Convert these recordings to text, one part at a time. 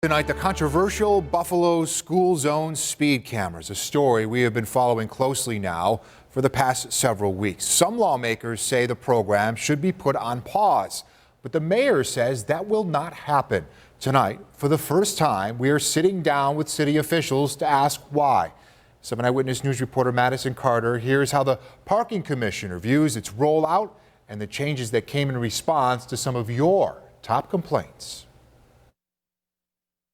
Tonight, the controversial Buffalo school zone speed cameras, a story we have been following closely now for the past several weeks. Some lawmakers say the program should be put on pause, but the mayor says that will not happen. Tonight, for the first time, we are sitting down with city officials to ask why. 7 Eyewitness News reporter Madison Carter here's how the parking commissioner views its rollout and the changes that came in response to some of your top complaints.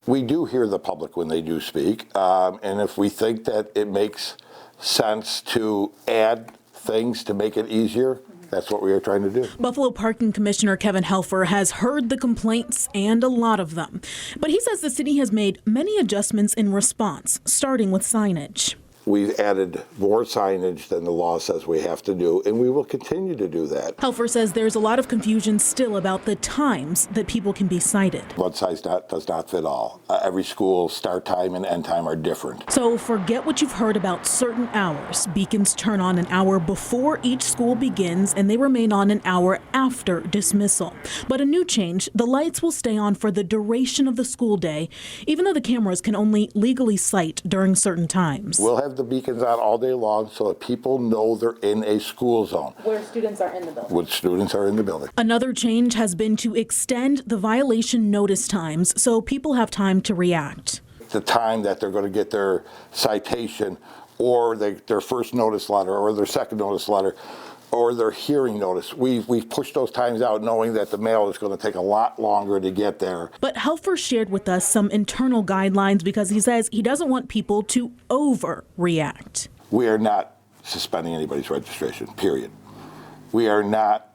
We do hear the public when they do speak, and if we think that it makes sense to add things to make it easier, that's what we are trying to do. Buffalo Parking Commissioner Kevin Helfer has heard the complaints and a lot of them, but he says the city has made many adjustments in response, starting with signage. We've added more signage than the law says we have to do, and we will continue to do that. Helfer says there's a lot of confusion still about the times that people can be cited. One size does not fit all. Every school's start time and end time are different. So forget what you've heard about certain hours. Beacons turn on an hour before each school begins, and they remain on an hour after dismissal. But a new change, the lights will stay on for the duration of the school day, even though the cameras can only legally sight during certain times. We'll have the beacons on all day long so that people know they're in a school zone. Where students are in the building. When students are in the building. Another change has been to extend the violation notice times so people have time to react. The time that they're going to get their citation or their first notice letter or their second notice letter or their hearing notice. We've pushed those times out knowing that the mail is going to take a lot longer to get there. But Helfer shared with us some internal guidelines because he says he doesn't want people to overreact. We are not suspending anybody's registration, period. We are not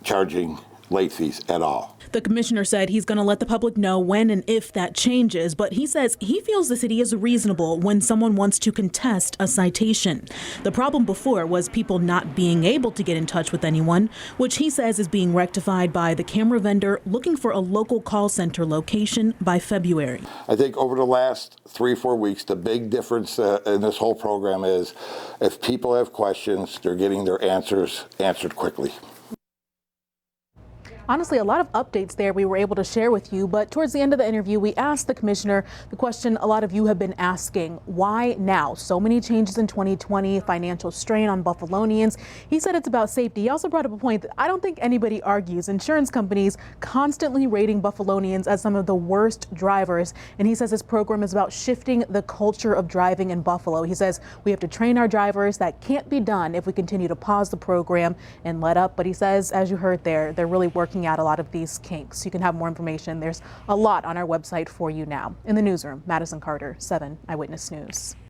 charging late fees at all. The commissioner said he's going to let the public know when and if that changes, but he says he feels the city is reasonable when someone wants to contest a citation. The problem before was people not being able to get in touch with anyone, which he says is being rectified by the camera vendor looking for a local call center location by February. I think over the last 3 or 4 weeks, the big difference in this whole program is if people have questions, they're getting their answers answered quickly. Honestly, a lot of updates there we were able to share with you, but towards the end of the interview, we asked the commissioner the question a lot of you have been asking: why now? So many changes in 2020, financial strain on Buffalonians. He said it's about safety. He also brought up a point that I don't think anybody argues. Insurance companies constantly rating Buffalonians as some of the worst drivers, and he says this program is about shifting the culture of driving in Buffalo. He says we have to train our drivers. That can't be done if we continue to pause the program and let up. But he says, as you heard there, they're really working out a lot of these kinks. You can have more information. There's a lot on our website for you now. In the newsroom, Madison Carter, 7 Eyewitness News.